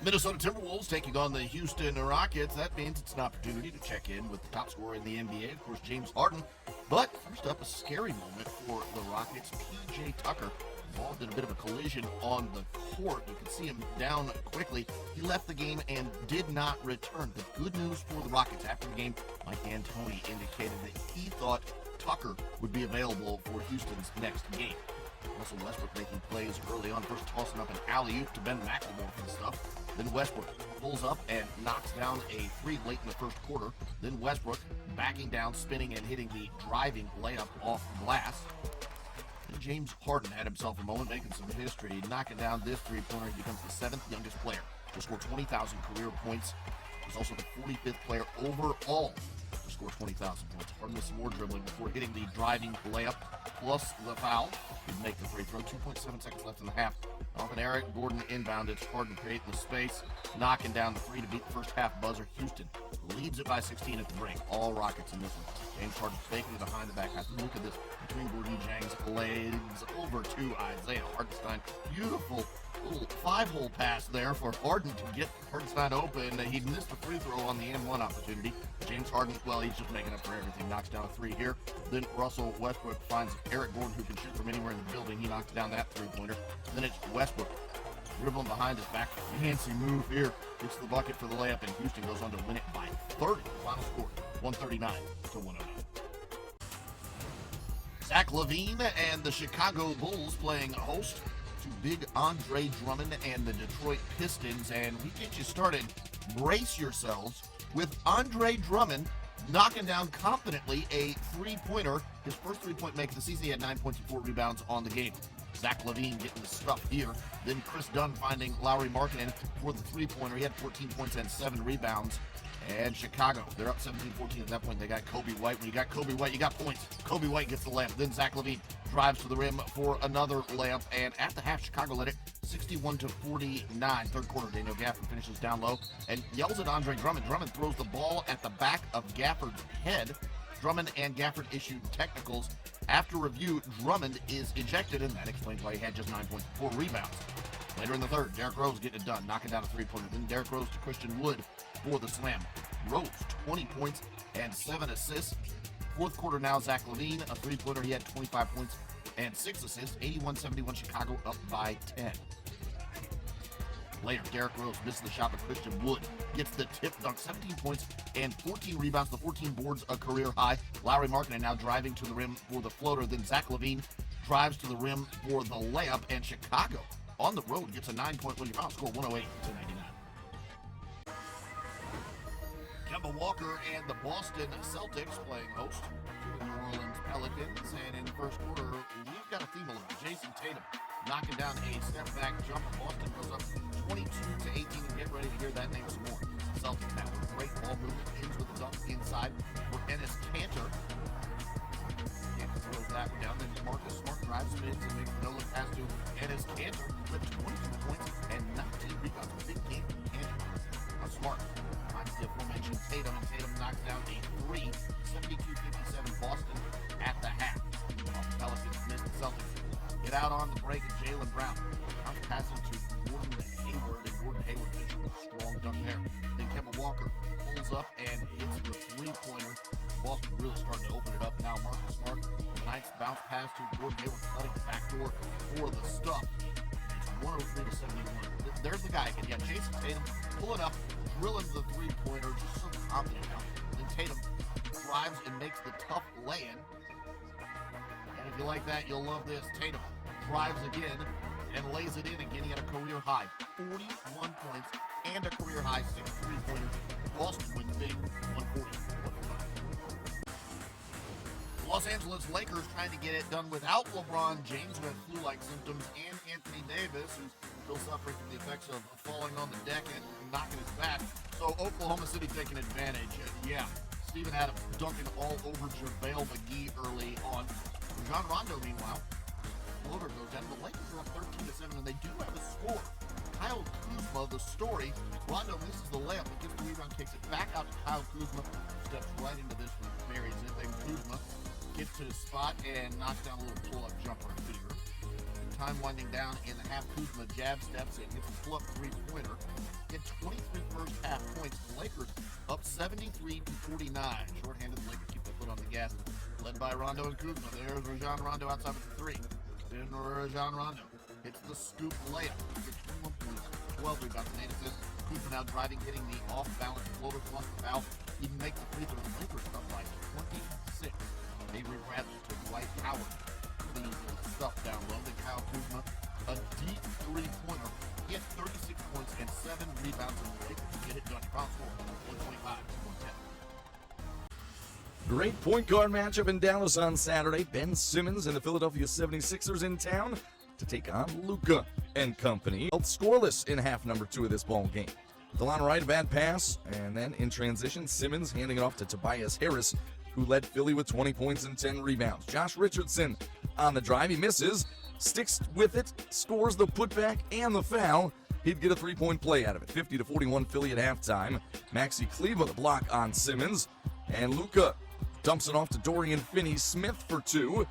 Minnesota Timberwolves taking on the Houston Rockets. That means it's an opportunity to check in with the top scorer in the NBA, of course, James Harden. But first up, a scary moment for the Rockets. PJ Tucker involved in a bit of a collision on the court. You can see him down quickly. He left the game and did not return. The good news for the Rockets after the game, Mike D'Antoni indicated that he thought Tucker would be available for Houston's next game. Russell Westbrook making plays early on, first tossing up an alley-oop to Ben McLemore for the stuff. Then Westbrook pulls up and knocks down a three late in the first quarter. Then Westbrook backing down, spinning, and hitting the driving layup off glass. And James Harden had himself a moment, making some history, knocking down this three-pointer. He becomes the seventh youngest player to score 20,000 career points. He's also the 45th player overall to score 20,000 points. Harden with some more dribbling before hitting the driving layup plus the foul. He'd make the free throw. 2.7 seconds left in the half. Off an Eric Gordon inbound. It's Harden creating the space, knocking down the three to beat the first half buzzer. Houston leads it by 16 at the break. All Rockets in this one. James Harden faking it behind the back. Look at this. Between Gorgui Dieng's legs over to Isaiah Hartenstein. Beautiful little five-hole pass there for Harden to get Hartenstein open. He missed the free throw on the N1 opportunity. James Harden, well, he's just making up for everything. Knocks down a three here. Then Russell Westbrook finds Eric Gordon, who can shoot from anywhere in the building. He knocks down that three-pointer. Then it's Westbrook dribbling behind his back. Fancy move here. Gets the bucket for the layup, and Houston goes on to win it by 30. Final score, 139 to 109. Zach LaVine and the Chicago Bulls playing host to big Andre Drummond and the Detroit Pistons. And we get you started. Brace yourselves with Andre Drummond knocking down confidently a three-pointer. His first three-point make of the season. He had 9 points and 4 rebounds on the game. Zach LaVine getting the stuff here. Then Chris Dunn finding Lauri Markkanen for the three-pointer. He had 14 points and 7 rebounds. And Chicago, they're up 17-14 at that point. They got Coby White. When you got Coby White, you got points. Coby White gets the layup. Then Zach LaVine drives to the rim for another layup. And at the half, Chicago led it 61-49. Third quarter, Daniel Gafford finishes down low and yells at Andre Drummond. Drummond throws the ball at the back of Gafford's head. Drummond and Gafford issued technicals. After review, Drummond is ejected, and that explains why he had just 9 points and 4 rebounds. Later in the third, Derrick Rose getting it done, knocking down a three-pointer. Then Derrick Rose to Christian Wood for the slam. Rose, 20 points and 7 assists. Fourth quarter now, Zach LaVine, a three-pointer. He had 25 points and 6 assists. 81-71, Chicago up by 10. Later, Derrick Rose misses the shot, but Christian Wood gets the tip dunk. 17 points and 14 rebounds. The 14 boards a career high. Lauri Markkanen now driving to the rim for the floater. Then Zach LaVine drives to the rim for the layup. And Chicago on the road gets a 9-point win. Final score 108-99. Kemba Walker and the Boston Celtics playing host to the New Orleans Pelicans. And in the first quarter, we've got a theme a little. Jason Tatum knocking down a step-back jumper. Boston goes up 22-18, and get ready to hear that name some more. Celtics have a great ball movement, ends with a dunk inside for Enes Kanter. Kanter throws that one down. Then Marcus Smart drives, spins, and makes the no-look pass to Enes Kanter with 22 points and 19 rebounds. Big game from Kanter. Smart finds the aforementioned Tatum, and Tatum knocks down a three. 72-57 Boston at the half. Pelicans missed the Celtics. Get out on the break of Jaylen Brown. Bounce passing to Gordon Hayward, and Gordon Hayward gets a strong dunk there. Then Kemba Walker pulls up and hits the three-pointer. Boston really starting to open it up now. Marcus Smart, nice bounce pass to Gordon Hayward, cutting the backdoor for the stuff. It's 103-71. There's the guy again. Yeah, Jason Tatum pulling up, drilling the three-pointer, just so confident now. Then Tatum drives and makes the tough lay-in. And if you like that, you'll love this. Tatum drives again and lays it in again. He had a career high 41 points and a career high 6 3-pointers. Boston wins big 140. Los Angeles Lakers trying to get it done without LeBron James, who had flu-like symptoms, and Anthony Davis, who's still suffering from the effects of falling on the deck and knocking his back. So Oklahoma City taking advantage. Yeah, Steven Adams dunking all over JaVale McGee early on. John Rondo, meanwhile, floater goes down. The Lakers are up 13-7, and they do have a score. Kyle Kuzma, the story. Rondo misses the layup, but gets the rebound, kicks it back out to Kyle Kuzma. Steps right into this one, buries it. Then Kuzma gets to his spot and knocks down a little pull-up jumper here. time winding down in the half. Kuzma jab steps in, gets a flip three-pointer. Get 23 first half points. The Lakers up 73-49. Short-handed, the Lakers keep their foot on the gas. Led by Rondo and Kuzma. There's Rajon Rondo outside with the three. Then Rajon Rondo hits the scoop layup. Gets 21 points, 12 rebounds, and 8 assists. Kuzma now driving, hitting the off-balance floater plus the foul. He makes the free throw. The Lakers up by 26. Avery Bradley to Dwight Howard. Clean stuff down low. Then Kyle Kuzma, a deep three-pointer. He had 36 points and 7 rebounds in the Lakers to get it done. Final score, 125-110. Great point guard matchup in Dallas on Saturday. Ben Simmons and the Philadelphia 76ers in town to take on Luka and company. Scoreless in half number 2 of this ball game. DeLon Wright, a bad pass, and then in transition, Simmons handing it off to Tobias Harris, who led Philly with 20 points and 10 rebounds. Josh Richardson on the drive. He misses, sticks with it, scores the putback and the foul. He'd get a three-point play out of it. 50-41 Philly at halftime. Maxi Kleber the block on Simmons, and Luka dumps it off to Dorian Finney-Smith for 2.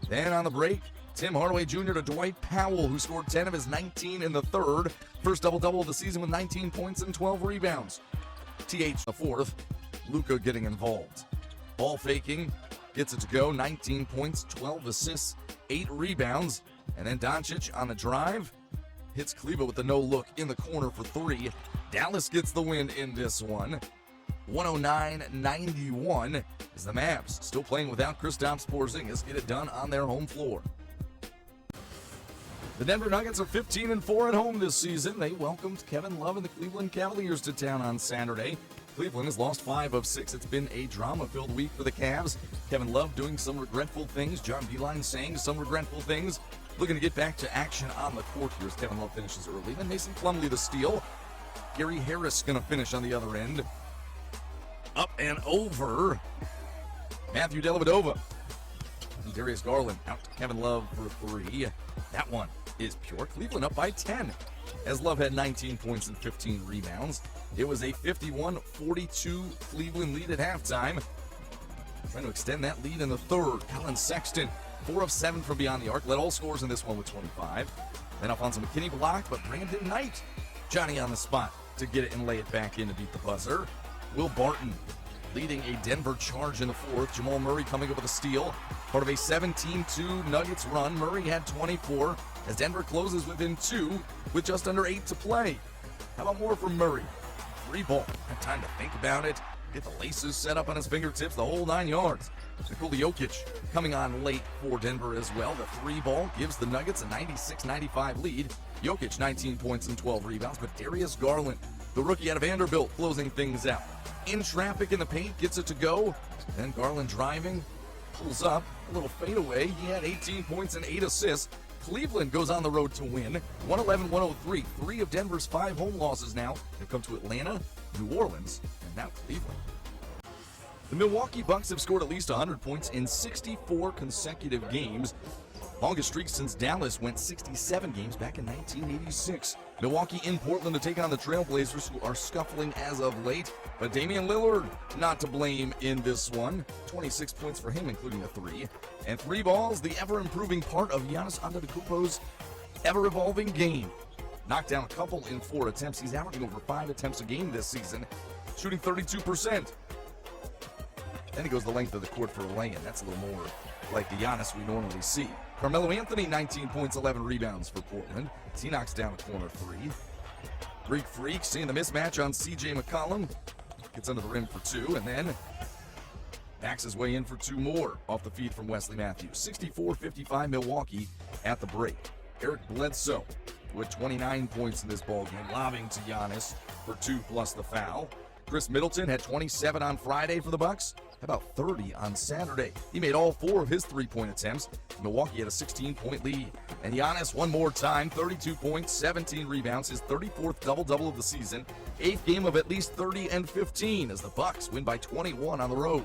Then on the break, Tim Hardaway Jr. to Dwight Powell, who scored 10 of his 19 in the third. First double-double of the season with 19 points and 12 rebounds. TH the fourth, Luka getting involved. Ball faking, gets it to go, 19 points, 12 assists, 8 rebounds. And then Doncic on the drive, hits Kleber with the no-look in the corner for 3. Dallas gets the win in this one. 109-91 as the Mavs, still playing without Kristaps Porzingis, get it done on their home floor. The Denver Nuggets are 15-4 at home this season. They welcomed Kevin Love and the Cleveland Cavaliers to town on Saturday. Cleveland has lost 5 of 6. It's been a drama-filled week for the Cavs. Kevin Love doing some regretful things. John Beilein saying some regretful things. Looking to get back to action on the court here as Kevin Love finishes early. Then Mason Plumlee the steal. Gary Harris going to finish on the other end. Up and over. Matthew Dellavedova. Darius Garland out to Kevin Love for 3. That one is pure. Cleveland up by 10 as Love had 19 points and 15 rebounds. It was a 51-42 Cleveland lead at halftime. Trying to extend that lead in the third. Colin Sexton, 4 of 7 from beyond the arc. Led all scorers in this one with 25. Then Alfonso McKinney blocked, but Brandon Knight, Johnny on the spot to get it and lay it back in to beat the buzzer. Will Barton leading a Denver charge in the fourth. Jamal Murray coming up with a steal. Part of a 17-2 Nuggets run. Murray had 24 as Denver closes within 2 with just under 8 to play. How about more from Murray? 3 ball. Had time to think about it. Get the laces set up on his fingertips, the whole 9 yards. Nikola Jokic coming on late for Denver as well. The 3 ball gives the Nuggets a 96-95 lead. Jokic 19 points and 12 rebounds, but Darius Garland, the rookie out of Vanderbilt, closing things out. In traffic in the paint, gets it to go. Then Garland driving, pulls up, a little fadeaway. He had 18 points and 8 assists. Cleveland goes on the road to win, 111-103. 3 of Denver's 5 home losses now have come to Atlanta, New Orleans, and now Cleveland. The Milwaukee Bucks have scored at least 100 points in 64 consecutive games. Longest streak since Dallas went 67 games back in 1986. Milwaukee in Portland to take on the Trailblazers, who are scuffling as of late. But Damian Lillard not to blame in this one. 26 points for him, including a 3. And 3 balls, the ever-improving part of Giannis Antetokounmpo's ever-evolving game. Knocked down a couple in 4 attempts. He's averaging over 5 attempts a game this season, shooting 32%. Then he goes the length of the court for a lay-in. That's a little more like the Giannis we normally see. Carmelo Anthony, 19 points, 11 rebounds for Portland. He knocks down a corner 3. Greek Freak seeing the mismatch on C.J. McCollum. Gets under the rim for 2, and then backs his way in for 2 more off the feed from Wesley Matthews. 64-55 Milwaukee at the break. Eric Bledsoe with 29 points in this ballgame, lobbing to Giannis for 2 plus the foul. Chris Middleton had 27 on Friday for the Bucks. How about 30 on Saturday? He made all 4 of his 3-point attempts. Milwaukee had a 16-point lead. And Giannis one more time, 32 points, 17 rebounds, his 34th double-double of the season. 8th game of at least 30 and 15 as the Bucks win by 21 on the road.